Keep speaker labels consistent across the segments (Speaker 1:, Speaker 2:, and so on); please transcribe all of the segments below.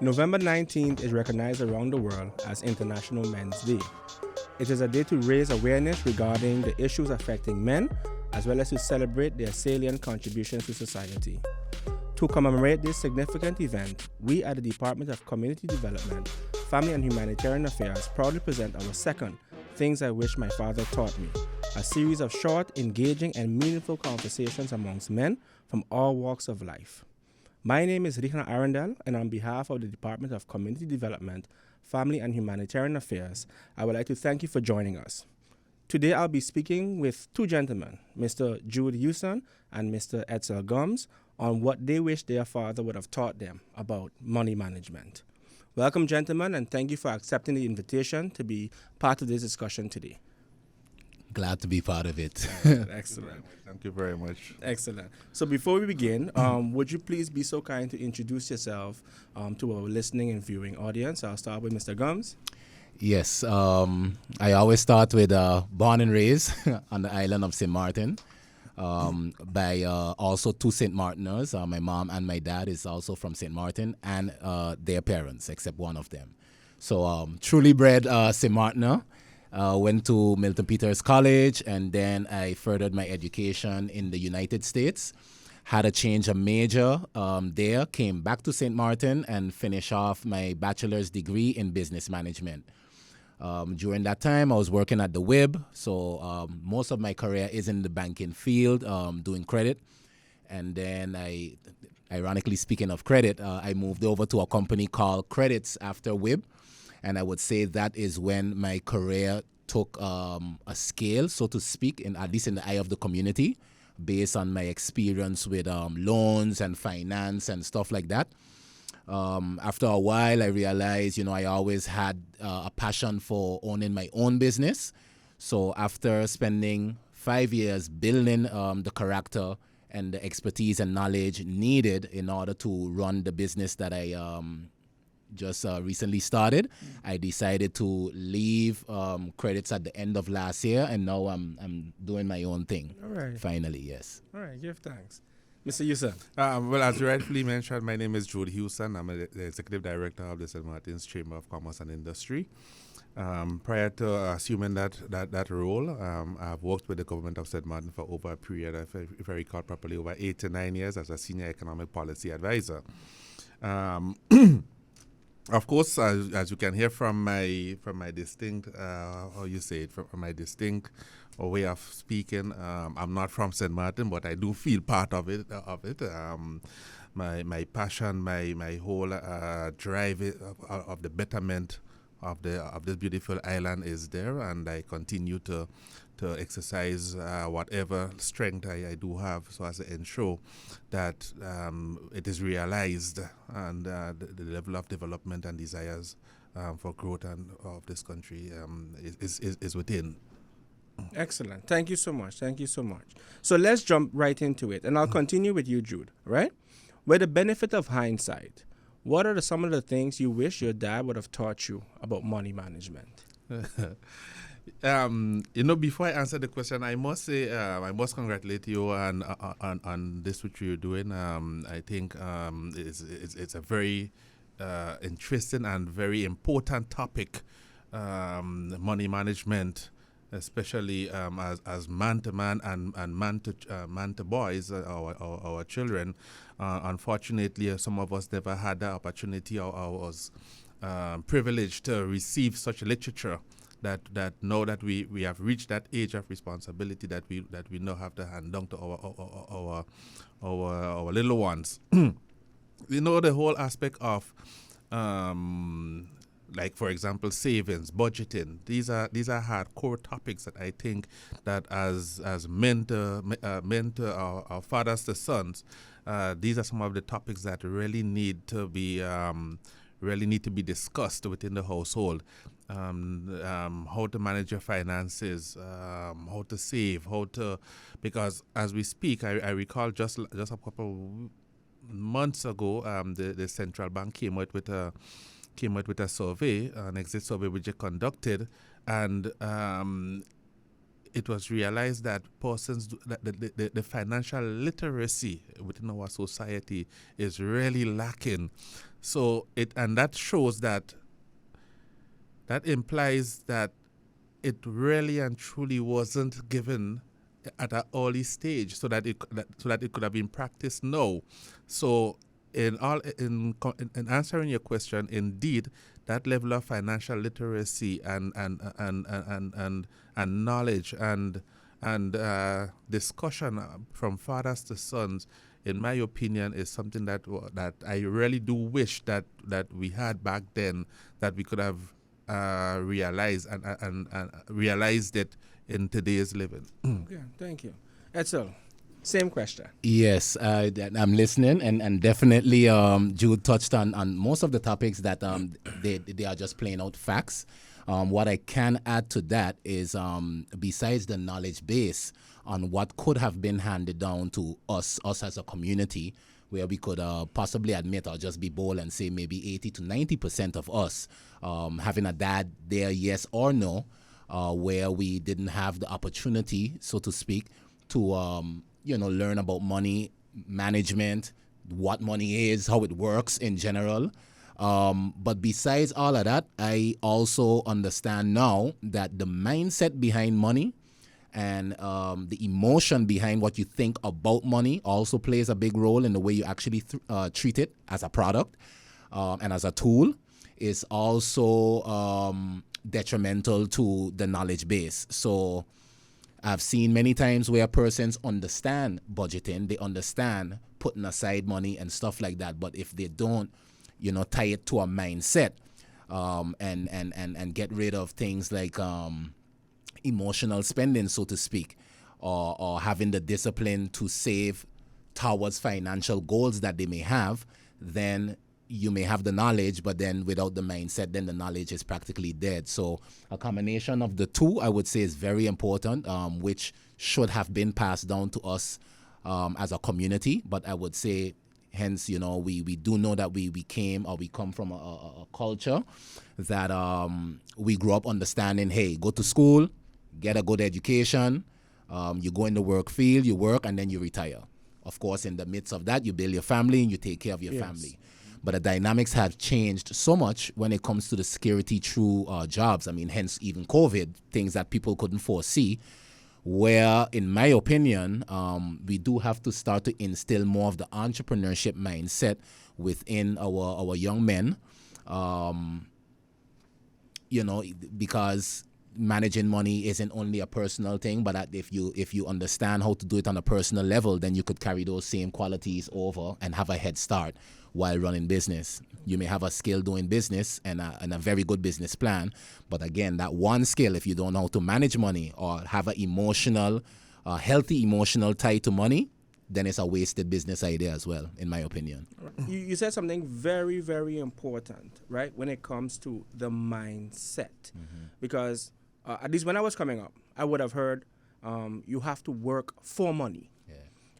Speaker 1: November 19th is recognized around the world as International Men's Day. It is a day to raise awareness regarding the issues affecting men, as well as to celebrate their salient contributions to society. To commemorate this significant event, we at the Department of Community Development, Family and Humanitarian Affairs proudly present our second Things I Wish My Father Taught Me, a series of short, engaging, and meaningful conversations amongst men from all walks of life. My name is Richard Arundel, and on behalf of the Department of Community Development, Family and Humanitarian Affairs, I would like to thank you for joining us. Today I'll be speaking with two gentlemen, Mr. Jude Houston and Mr. Edsel Gums, on what they wish their father would have taught them about money management. Welcome, gentlemen, and thank you for accepting the invitation to be part of this discussion today.
Speaker 2: Glad to be part of it.
Speaker 1: Excellent.
Speaker 3: Thank you very much.
Speaker 1: Excellent. So before we begin, would you please be so kind to introduce yourself to our listening and viewing audience? I'll start with Mr. Gums.
Speaker 2: Yes, I always start with born and raised on the island of St. Martin by also two St. Martiners. My mom and my dad is also from St. Martin, and their parents, except one of them. So truly bred St. Martiner. Went to Milton Peters College, and then I furthered my education in the United States. Had a change of major there, came back to St. Martin and finished off my bachelor's degree in business management. During that time, I was working at the WIB, so most of my career is in the banking field, doing credit. And then ironically speaking of credit, I moved over to a company called Credits after WIB. And I would say that is when my career took a scale, so to speak, at least in the eye of the community, based on my experience with loans and finance and stuff like that. After a while, I realized, I always had a passion for owning my own business. So after spending 5 years building the character and the expertise and knowledge needed in order to run the business that I just recently started, I decided to leave Credits at the end of last year, and now I'm doing my own thing.
Speaker 1: All right.
Speaker 2: Finally, yes.
Speaker 1: All right, give thanks. Mr. Houston.
Speaker 3: Well, as you rightfully mentioned, my name is Jude Houston. I'm the Executive Director of the St. Martin's Chamber of Commerce and Industry. Prior to assuming that role, I've worked with the government of St. Martin for over a period, if I recall properly, over 8 to 9 years as a Senior Economic Policy Advisor. Of course, as you can hear from my distinct, from my distinct way of speaking, I'm not from St. Martin, but I do feel part of it. My passion, my whole drive of the betterment of this beautiful island is there, and I continue to exercise whatever strength I do have, so as to ensure that it is realized, and the level of development and desires for growth of this country is within.
Speaker 1: Excellent. Thank you so much. Thank you so much. So let's jump right into it, and I'll continue with you, Jude, right? With the benefit of hindsight, what are some of the things you wish your dad would have taught you about money management?
Speaker 3: Before I answer the question, I must say I must congratulate you on this which you're doing. I think it's a very interesting and very important topic, money management, especially as man to man and man to boys, our children. Unfortunately, some of us never had the opportunity or was privileged to receive such literature. That know that we have reached that age of responsibility that we now have to hand down to our little ones. The whole aspect of like, for example, savings, budgeting. These are hardcore topics that I think that as men to our fathers to sons, these are some of the topics that really need to be discussed within the household. How to manage your finances, how to save, because as we speak, I recall just a couple months ago, the central bank came out with a survey, an exit survey which they conducted, and it was realized that persons, the financial literacy within our society is really lacking. So and that shows that implies that it really and truly wasn't given at an early stage, so that it could have been practiced now. So in answering your question, indeed, that level of financial literacy and knowledge and discussion from fathers to sons, in my opinion, is something that I really do wish that we had back then, that we could have realized and realized it in today's living.
Speaker 1: Okay, thank you. Edsel, same question.
Speaker 2: Yes, I'm listening, and definitely Jude touched on most of the topics that they are just plain out facts. What I can add to that is, besides the knowledge base on what could have been handed down to us as a community, where we could possibly admit, or just be bold and say maybe 80 to 90% of us having a dad there, yes or no, where we didn't have the opportunity, so to speak, to learn about money management, what money is, how it works in general. But besides all of that, I also understand now that the mindset behind money and the emotion behind what you think about money also plays a big role in the way you actually treat it as a product and as a tool, is also detrimental to the knowledge base. So I've seen many times where persons understand budgeting, they understand putting aside money and stuff like that, but if they don't, tie it to a mindset and get rid of things like emotional spending, so to speak, or having the discipline to save towards financial goals that they may have, then you may have the knowledge, but then without the mindset, then the knowledge is practically dead. So a combination of the two, I would say, is very important, which should have been passed down to us as a community. But I would say, hence, we do know that we come from a culture that we grew up understanding, hey, go to school, get a good education, you go in the work field, you work, and then you retire. Of course, in the midst of that, you build your family and you take care of your family. But the dynamics have changed so much when it comes to the security through jobs. I mean, hence even COVID, things that people couldn't foresee, where, in my opinion, we do have to start to instill more of the entrepreneurship mindset within our young men, because managing money isn't only a personal thing, but if you understand how to do it on a personal level, then you could carry those same qualities over and have a head start while running business. You may have a skill doing business and a very good business plan, but again, that one skill, if you don't know how to manage money or have a healthy emotional tie to money, then it's a wasted business idea as well, in my opinion.
Speaker 1: You said something very, very important, right, when it comes to the mindset. Because at least when I was coming up, I would have heard you have to work for money. Yeah.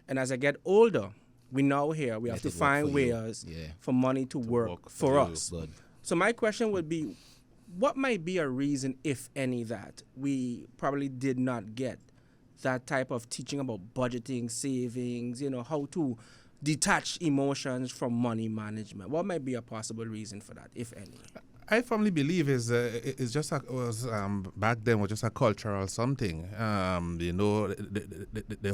Speaker 1: And as I get older, we now hear we have to find ways for money to work for us. Good. So my question would be, what might be a reason, if any, that we probably did not get that type of teaching about budgeting, savings, how to detach emotions from money management? What might be a possible reason for that, if any?
Speaker 3: I firmly believe is just back then was just a cultural something. The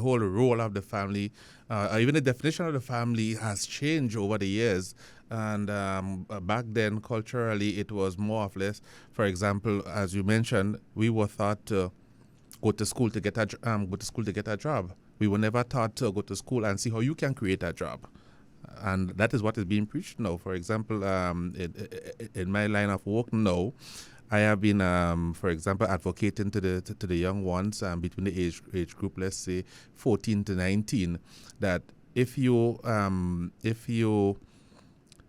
Speaker 3: whole role of the family, even the definition of the family has changed over the years. And back then, culturally, it was more or less. For example, as you mentioned, we were taught to go to school to get a job. We were never taught to go to school and see how you can create a job. And that is what is being preached now. For example, in my line of work now, I have been, for example, advocating to the young ones between the age group, let's say 14 to 19, that if you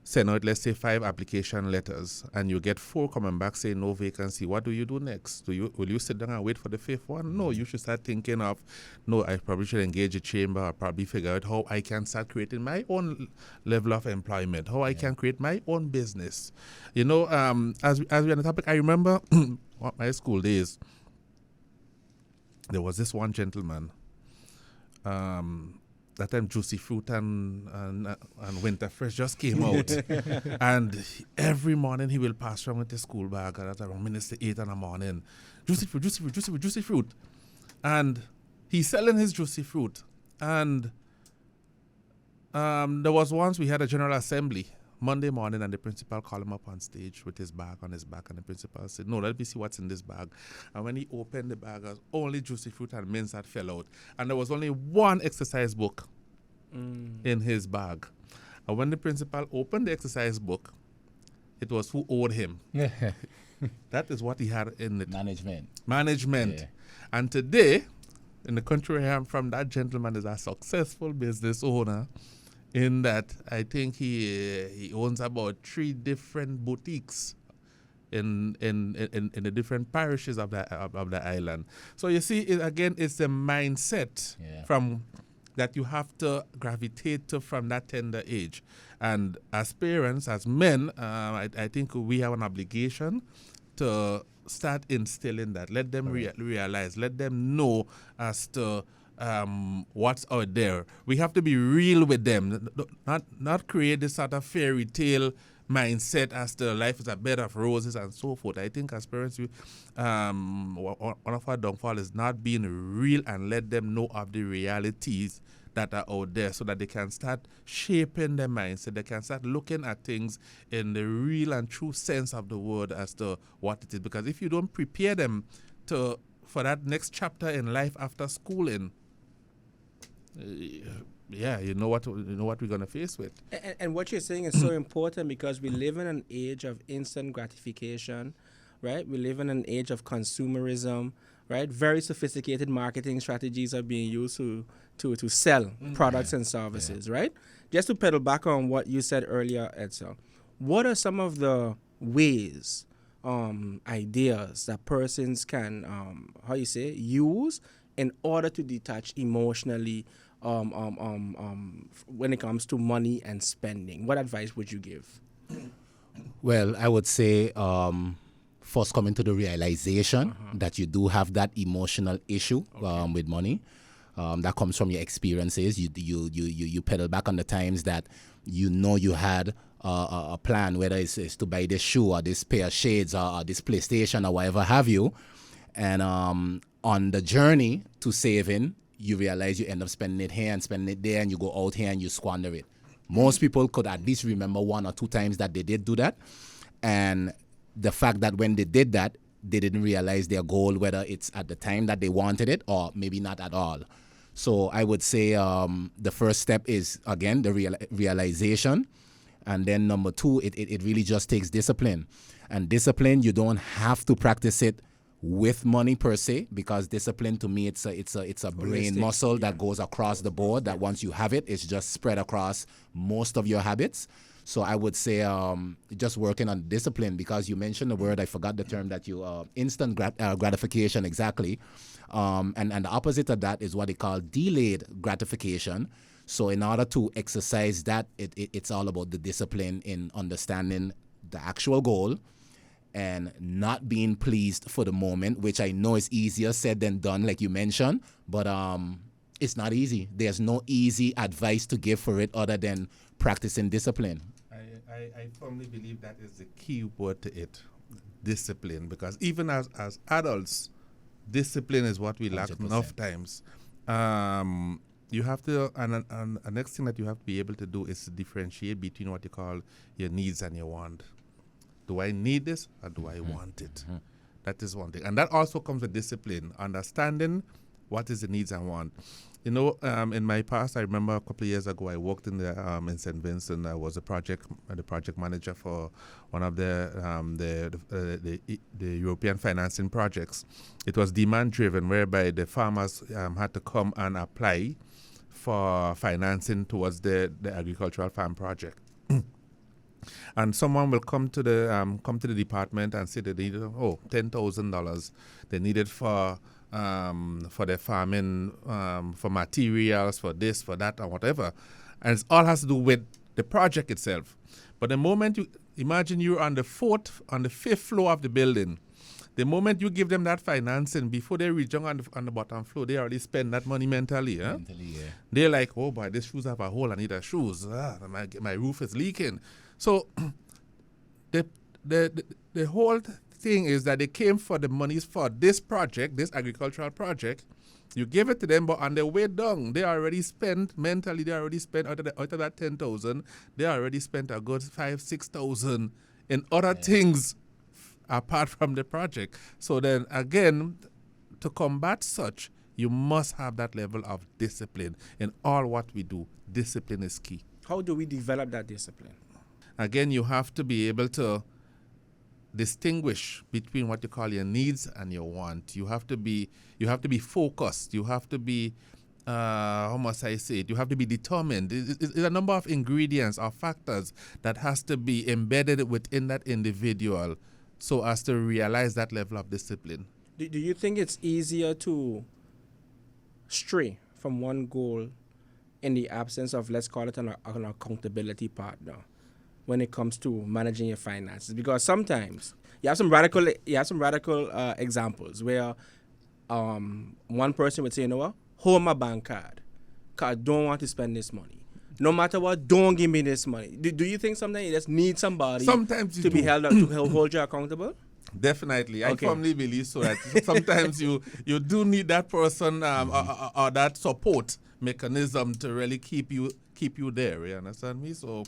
Speaker 3: send out, let's say, 5 application letters and you get 4 coming back saying no vacancy, what do you do next? Will you sit down and wait for the 5th one? No, you should start thinking of, no, I probably should engage a chamber or probably figure out how I can start creating my own level of employment, how I can create my own business. As we're on the topic, I remember my school days. there was this one gentleman. That time Juicy Fruit and Winter Fresh just came out. And every morning he will pass around with his school bag at around minutes to 8 in the morning. Juicy Fruit, Juicy Fruit, Juicy Fruit, Juicy Fruit. And he's selling his Juicy Fruit. And there was once we had a general assembly Monday morning, and the principal called him up on stage with his bag on his back, and the principal said, "No, let me see what's in this bag." And when he opened the bag, there was only Juicy Fruit and mints that fell out. And there was only one exercise book in his bag. And when the principal opened the exercise book, it was who owed him. That is what he had in it. Management. Yeah. And today, in the country where I am from, that gentleman is a successful business owner, in that I think he owns about 3 different boutiques in the different parishes of the island. So you see, it's the mindset from that you have to gravitate to from that tender age. And as parents, as men, I think we have an obligation to start instilling that. Let them realize, let them know as to what's out there. We have to be real with them, not create this sort of fairy tale mindset as to life is a bed of roses and so forth. I think as parents, one of our downfall is not being real and let them know of the realities that are out there, so that they can start shaping their mindset. They can start looking at things in the real and true sense of the word as to what it is. Because if you don't prepare them for that next chapter in life after schooling, you know what we're gonna face with.
Speaker 1: And what you're saying is so important, because we live in an age of instant gratification, right? We live in an age of consumerism, right? Very sophisticated marketing strategies are being used to sell products and services, right? Just to pedal back on what you said earlier, Edsel, what are some of the ways, ideas that persons can, use in order to detach emotionally when it comes to money and spending? What advice would you give?
Speaker 2: Well, I would say first coming to the realization that you do have that emotional issue with money. That comes from your experiences. You pedal back on the times that you had a plan, whether it's to buy this shoe or this pair of shades or this PlayStation or whatever have you. And on the journey to saving, you realize you end up spending it here and spending it there, and you go out here and you squander it. Most people could at least remember 1 or 2 times that they did do that. And the fact that when they did that, they didn't realize their goal, whether it's at the time that they wanted it or maybe not at all. So I would say the first step is, again, the realization. And then number 2, it really just takes discipline. And discipline, you don't have to practice it with money per se, because discipline to me, it's a brain muscle that goes across the board, that once you have it, it's just spread across most of your habits. So I would say just working on discipline, because you mentioned the word, I forgot the term that you, instant gratification, exactly. And the opposite of that is what they call delayed gratification. So in order to exercise that, it's all about the discipline in understanding the actual goal and not being pleased for the moment, which I know is easier said than done, like you mentioned, but it's not easy. There's no easy advice to give for it other than practicing discipline.
Speaker 3: I firmly believe that is the key word to it, discipline, because even as adults, discipline is what we lack 100%. Enough times. You have to, and the next thing that you have to be able to do is to differentiate between what you call your needs and your want. Do I need this or do I want it? That is one thing. And that also comes with discipline, understanding what is the needs and want. You know, in my past, I remember a couple of years ago, I worked in St. Vincent. I was the project manager for one of the European financing projects. It was demand driven, whereby the farmers had to come and apply for financing towards the agricultural farm project. And someone will come to the department and say that they need $10,000. They need it for their farming, for materials, for this, for that, or whatever. And it all has to do with the project itself. But the moment you imagine you're on the 5th floor of the building, the moment you give them that financing, before they reach on the bottom floor, they already spend that money mentally. They're like, oh boy, these shoes have a hole. I need a shoes. My roof is leaking. So the whole thing is that they came for the monies for this project, this agricultural project. You give it to them, but on their way down, they already spent mentally. They already spent out of that 10,000. They already spent a good 5,000-6,000 in other things apart from the project. So then again, to combat such, you must have that level of discipline in all what we do. Discipline is key.
Speaker 1: How do we develop that discipline?
Speaker 3: Again, you have to be able to distinguish between what you call your needs and your want. You have to be focused. You have to be how must I say it? You have to be determined. It's a number of ingredients or factors that has to be embedded within that individual so as to realize that level of discipline.
Speaker 1: Do you think it's easier to stray from one goal in the absence of, let's call it an accountability partner, when it comes to managing your finances? Because sometimes you have some radical examples where one person would say, you know what, hold my bank card because I don't want to spend this money. No matter what, don't give me this money. Do you think sometimes you just need somebody to be held up, to hold you accountable?
Speaker 3: Definitely. I firmly believe so. That sometimes you do need that person or that support mechanism to really keep you there. You understand me? So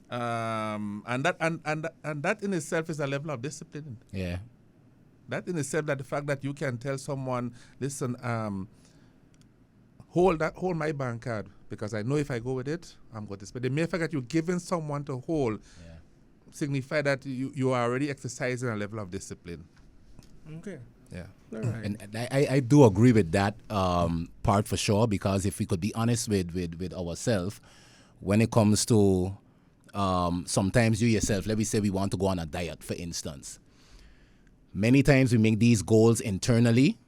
Speaker 3: and that in itself is a level of discipline.
Speaker 2: Yeah.
Speaker 3: That in itself, that the fact that you can tell someone, listen, hold my bank card because I know if I go with it, I'm going to spend. The mere fact that you're giving someone to hold signify that you are already exercising a level of discipline.
Speaker 1: Okay.
Speaker 3: Yeah.
Speaker 1: All right.
Speaker 2: And I do agree with that part for sure, because if we could be honest with ourselves, when it comes to sometimes you yourself, let me say we want to go on a diet, for instance. Many times we make these goals internally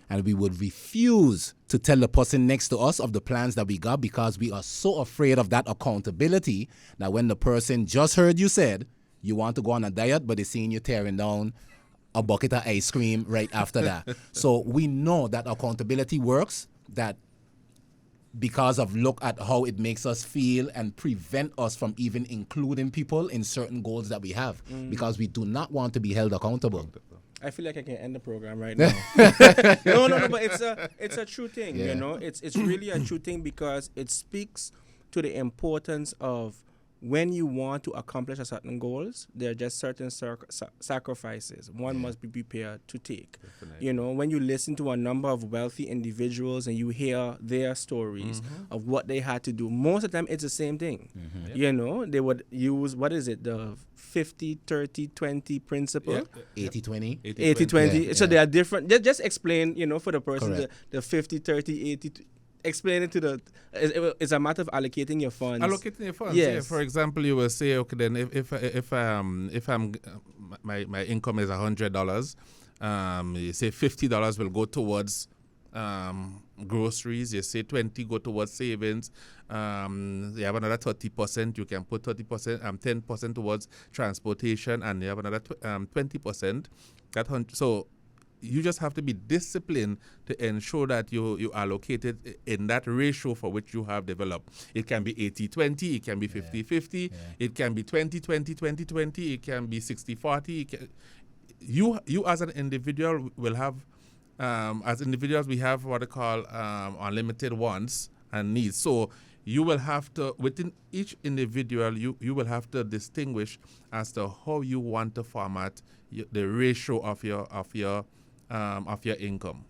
Speaker 2: and we would refuse to tell the person next to us of the plans that we got because we are so afraid of that accountability that when the person just heard you said you want to go on a diet, but they're seeing you tearing down a bucket of ice cream right after that. So we know that accountability works, that because of look at how it makes us feel and prevent us from even including people in certain goals that we have, because we do not want to be held accountable.
Speaker 1: I feel like I can end the program right now. No, but it's a true thing, you know. It's really a true thing because it speaks to the importance of when you want to accomplish a certain goals, there are just certain sacrifices one must be prepared to take. Definitely. You know, when you listen to a number of wealthy individuals and you hear their stories of what they had to do, most of the time it's the same thing. You know, they would use, what is it, the 50-30-20 principle?
Speaker 2: 80-20.
Speaker 1: 80-20. So they are different. Just explain, you know, for the person, the 50-30-80. Explain it to it's a matter of allocating your funds.
Speaker 3: Allocating your funds.
Speaker 1: Yes.
Speaker 3: Yeah. For example, you will say, okay, then if I'm my income is $100, you say $50 will go towards groceries. You say 20 go towards savings. You have another 30%. You can put 30%, 10% towards transportation, and you have another 20%. So you just have to be disciplined to ensure that you allocate it in that ratio for which you have developed. It can be 80-20, it can be 50-50, it can be 20-20, 20-20, it can be 60-40. You as an individual will have, as individuals, we have what I call unlimited wants and needs. So you will have to, within each individual, you will have to distinguish as to how you want to format the ratio of your income.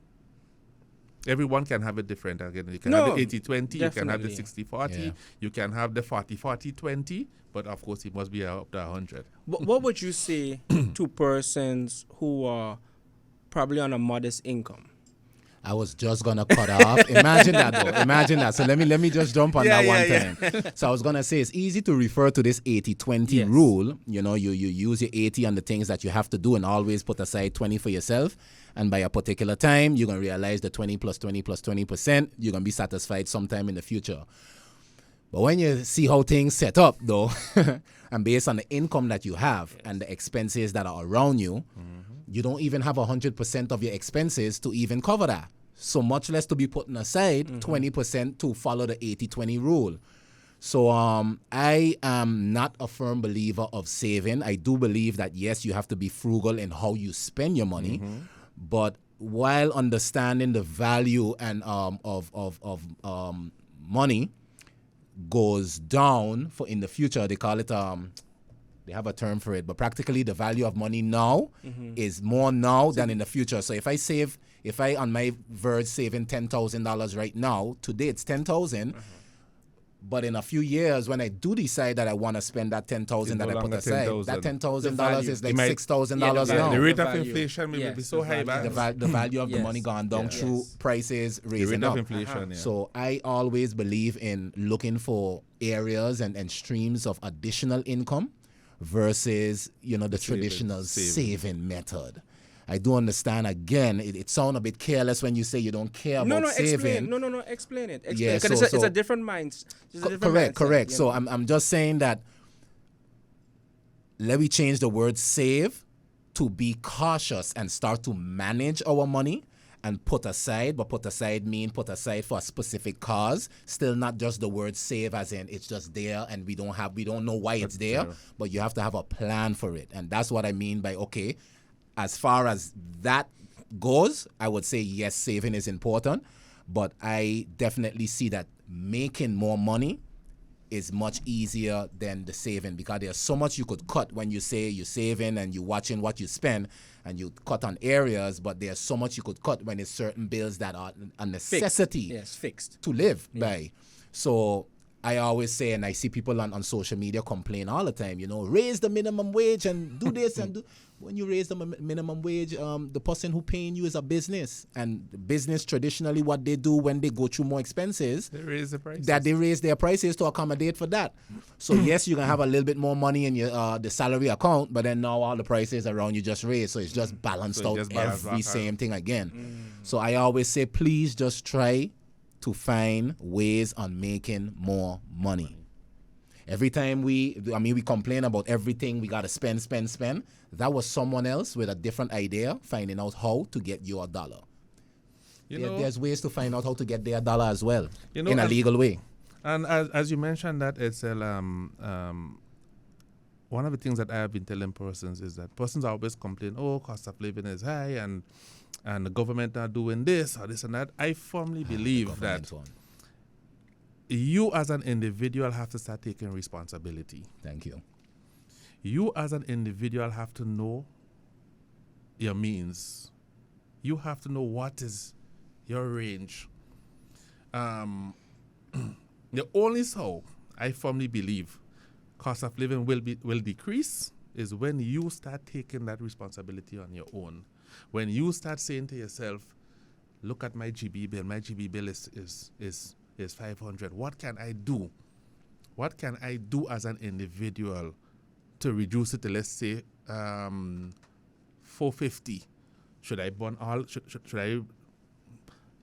Speaker 3: Everyone can have it different. Again, you can have the 80-20, you can have the 60-40, you can have the 40-40-20, but of course it must be up to 100.
Speaker 1: What would you say to persons who are probably on a modest income?
Speaker 2: I was just gonna cut off. Imagine that though. Imagine that. So let me just jump on that one time. So I was gonna say it's easy to refer to this 80-20 rule. You know, you use your 80 on the things that you have to do and always put aside 20 for yourself. And by a particular time, you're gonna realize the 20 plus 20 plus 20%, you're gonna be satisfied sometime in the future. But when you see how things set up though, and based on the income that you have and the expenses that are around you, you don't even have 100% of your expenses to even cover that. So much less to be putting aside 20% to follow the 80-20 rule. So I am not a firm believer of saving. I do believe that, yes, you have to be frugal in how you spend your money, but while understanding the value and of money goes down for in the future, they call it they have a term for it, but practically the value of money now is more now than in the future. So if I on my verge saving $10,000 right now, today it's 10,000. But in a few years, when I do decide that I want to spend that $10,000 that I put aside, that $10,000 is like $6,000 now.
Speaker 3: The rate of inflation will be so high,
Speaker 2: the value of the money gone down through prices raising up.
Speaker 3: Inflation,
Speaker 2: So I always believe in looking for areas and streams of additional income versus the traditional saving method. I do understand. Again, it sounds a bit careless when you say you don't care about saving.
Speaker 1: Explain it.
Speaker 2: Yeah,
Speaker 1: because it's a different mind.
Speaker 2: Correct. So I'm just saying that let me change the word save to be cautious and start to manage our money and put aside. But put aside put aside for a specific cause. Still not just the word save as in it's just there and we don't know why it's there. But you have to have a plan for it. And that's what I mean by, okay, as far as that goes, I would say yes, saving is important, but I definitely see that making more money is much easier than the saving, because there's so much you could cut when you say you're saving and you're watching what you spend and you cut on areas, but there's so much you could cut when it's certain bills that are a necessity
Speaker 1: fixed
Speaker 2: to live by. So I always say, and I see people on social media complain all the time, raise the minimum wage and do this and do. When you raise the minimum wage, the person who paying you is a business. And business, traditionally, what they do when they go through more expenses,
Speaker 3: they raise the prices.
Speaker 2: They raise their prices to accommodate for that. So yes, you can have a little bit more money in your the salary account, but then now all the prices around you just raised. So it's just balanced out every same thing again. So I always say, please just try to find ways on making more money. Every time we complain about everything we got to spend. That was someone else with a different idea finding out how to get your dollar. There's ways to find out how to get their dollar as well in a legal way.
Speaker 3: And as you mentioned that, it's one of the things that I have been telling persons is that persons always complain, cost of living is high and the government are doing this or this and that. I firmly believe that you as an individual have to start taking responsibility.
Speaker 2: Thank you.
Speaker 3: You as an individual have to know your means. You have to know what is your range. The only so I firmly believe cost of living will decrease is when you start taking that responsibility on your own. When you start saying to yourself, look at my GB bill. My GB bill is 500. What can I do? What can I do as an individual to reduce it to, let's say, 450? Should I burn all? Should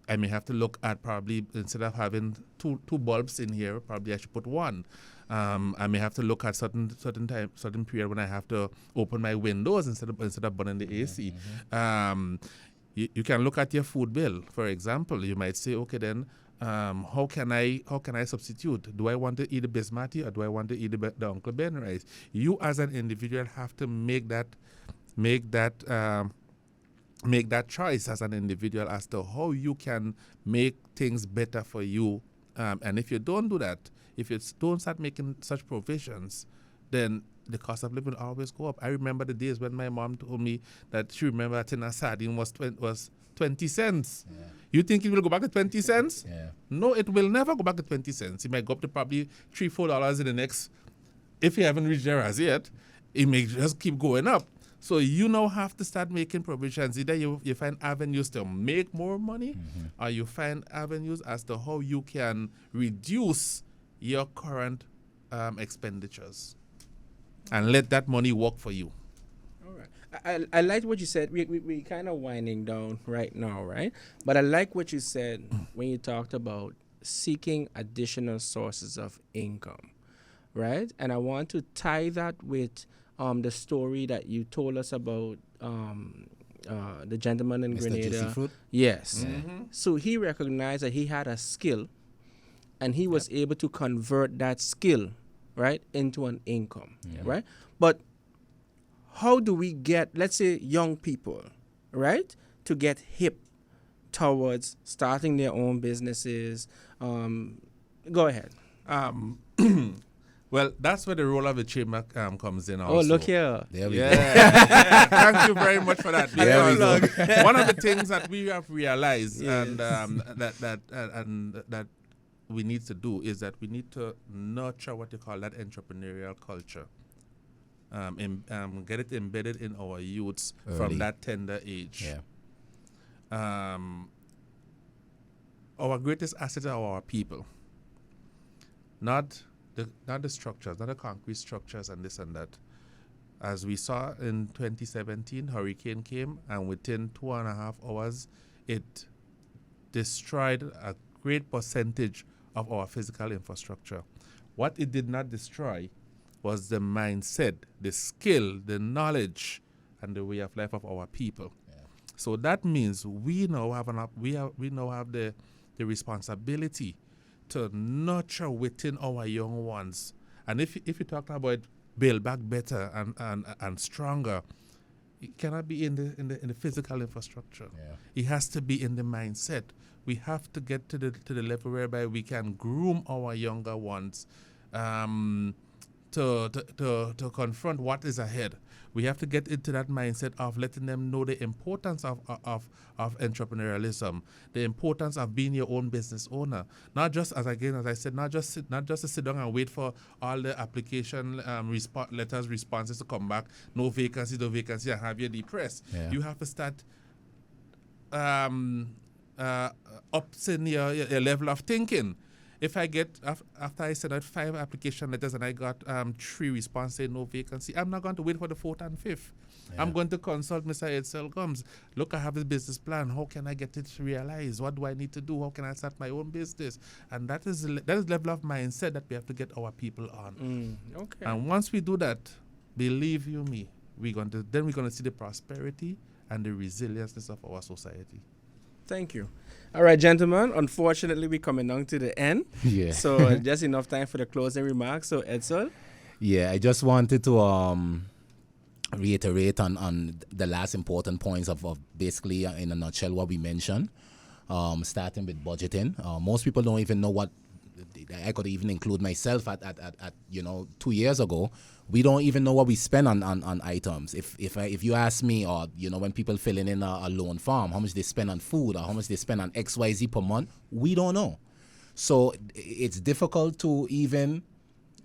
Speaker 3: I may have to look at, probably instead of having two bulbs in here, probably I should put one. I may have to look at certain period when I have to open my windows instead of burning the AC. You can look at your food bill, for example. You might say, okay, then how can I substitute? Do I want to eat the basmati or do I want to eat the Uncle Ben rice? You as an individual have to make that choice as an individual as to how you can make things better for you. And if you don't do that, if you don't start making such provisions, then the cost of living will always go up. I remember the days when my mom told me that she remembered a tin of sardine was 20 cents. Yeah. You think it will go back to 20 cents?
Speaker 2: Yeah.
Speaker 3: No, it will never go back to 20 cents. It might go up to probably $3-4 in the next, if you haven't reached there as yet, it may just keep going up. So you now have to start making provisions. Either you find avenues to make more money, or you find avenues as to how you can reduce your current expenditures and let that money work for you.
Speaker 1: All right. I like what you said. We kind of winding down right now, right? But I like what you said when you talked about seeking additional sources of income, right? And I want to tie that with the story that you told us about the gentleman in
Speaker 2: Mr. Juicy
Speaker 1: Grenada.
Speaker 2: Fruit?
Speaker 1: Yes.
Speaker 3: Mm-hmm.
Speaker 1: So he recognized that he had a skill, and he was able to convert that skill, right, into an income, right? But how do we get, let's say, young people, right, to get hip towards starting their own businesses? Go ahead.
Speaker 3: Well, that's where the role of the chamber comes in also.
Speaker 1: Oh, look here.
Speaker 2: There we go.
Speaker 3: Yeah. Thank you very much for that.
Speaker 2: There we go.
Speaker 3: Because one of the things that we have realized
Speaker 1: Yes.
Speaker 3: and that we need to do is that we need to nurture what you call that entrepreneurial culture. Get it embedded in our youths
Speaker 2: Early.
Speaker 3: from that tender age.
Speaker 2: Yeah.
Speaker 3: Our greatest asset are our people, not the structures, not the concrete structures and this and that. As we saw in 2017, hurricane came, and within 2.5 hours, it destroyed a great percentage of our physical infrastructure. What it did not destroy was the mindset, the skill, the knowledge, and the way of life of our people.
Speaker 2: Yeah.
Speaker 3: So that means we now have the responsibility to nurture within our young ones. And if you're talking about build back better and stronger, it cannot be in the physical infrastructure.
Speaker 2: Yeah.
Speaker 3: It has to be in the mindset. We have to get to the level whereby we can groom our younger ones to confront what is ahead. We have to get into that mindset of letting them know the importance of entrepreneurialism, the importance of being your own business owner. Not just, as I said, not just to sit down and wait for all the application responses to come back. No vacancy, and have you depressed.
Speaker 2: Yeah.
Speaker 3: You have to start upping your level of thinking. If I get, after I sent out 5 application letters and I got 3 responses saying no vacancy, I'm not going to wait for the 4th and 5th.
Speaker 2: Yeah.
Speaker 3: I'm going to consult Mr. Edsel Combs. Look, I have this business plan. How can I get it realized? What do I need to do? How can I start my own business? And that is the level of mindset that we have to get our people on.
Speaker 1: Okay.
Speaker 3: And once we do that, believe you me, we're going to see the prosperity and the resilience of our society.
Speaker 1: Thank you. All right, gentlemen. Unfortunately, we're coming down to the end.
Speaker 2: Yeah.
Speaker 1: So just enough time for the closing remarks. So, Edsel.
Speaker 2: Yeah, I just wanted to reiterate on the last important points of basically, in a nutshell, what we mentioned, starting with budgeting. Most people don't even know what, I could even include myself at 2 years ago. We don't even know what we spend on items. If you ask me, or when people filling in a loan form, how much they spend on food or how much they spend on XYZ per month, we don't know. So it's difficult to even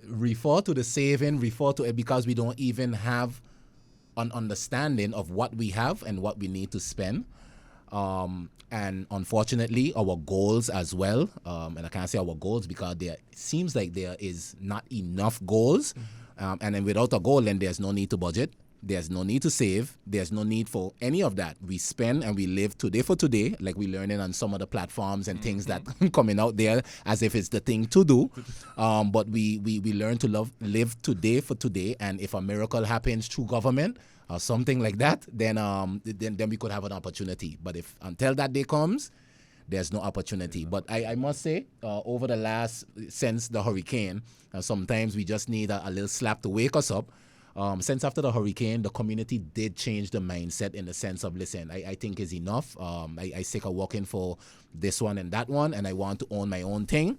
Speaker 2: refer to the saving, refer to it, because we don't even have an understanding of what we have and what we need to spend. And unfortunately, our goals as well, and I can't say our goals because it seems like there is not enough goals. And then without a goal, then there's no need to budget. There's no need to save. There's no need for any of that. We spend and we live today for today, like we're learning on some of the platforms and things that coming out there as if it's the thing to do. But we learn to live today for today. And if a miracle happens through government or something like that, then we could have an opportunity. But if until that day comes, there's no opportunity. But I must say, over the last, since the hurricane, sometimes we just need a little slap to wake us up. Since after the hurricane, the community did change the mindset in the sense of, listen, I think is enough. I sick of working for this one and that one, and I want to own my own thing.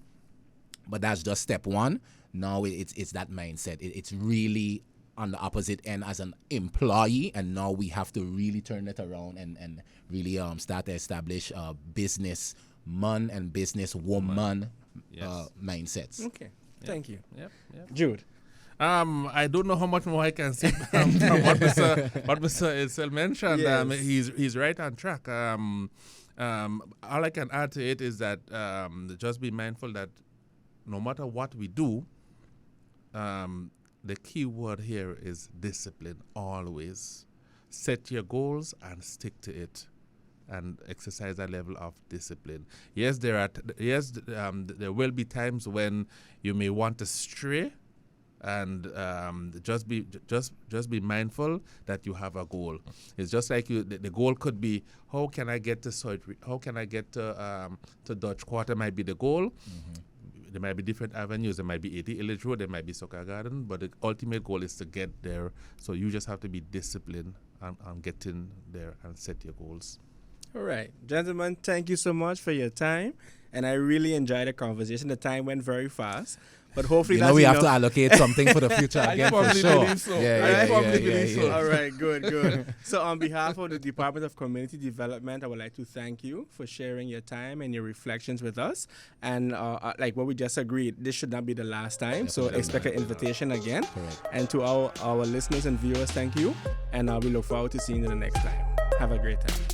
Speaker 2: But that's just step one. Now it's that mindset. It's really on the opposite end as an employee, and now we have to really turn it around and really start to establish business man and business woman mindsets.
Speaker 1: Okay. Thank you.
Speaker 3: Yep.
Speaker 1: Jude.
Speaker 3: I don't know how much more I can say from what Mr. Edsel mentioned.
Speaker 1: Yes.
Speaker 3: He's right on track. All I can add to it is that just be mindful that no matter what we do, the key word here is discipline. Always set your goals and stick to it, and exercise that level of discipline. Yes, there will be times when you may want to stray and just be mindful that you have a goal. It's just like the goal could be, how can I get to surgery? How can I get to Dutch Quarter? Might be the goal. There might be different avenues. There might be 80 Illich Road, there might be Soccer Garden, but the ultimate goal is to get there. So you just have to be disciplined on getting there and set your goals.
Speaker 1: All right. Gentlemen, thank you so much for your time. And I really enjoyed the conversation. The time went very fast. But hopefully that's
Speaker 2: we
Speaker 1: enough.
Speaker 2: have to allocate something for the future again for sure.
Speaker 1: All right, good. So on behalf of the Department of Community Development, I would like to thank you for sharing your time and your reflections with us. And like what we just agreed, this should not be the last time. So expect an invitation again.
Speaker 2: Correct.
Speaker 1: And to our listeners and viewers, thank you. And we look forward to seeing you the next time. Have a great time.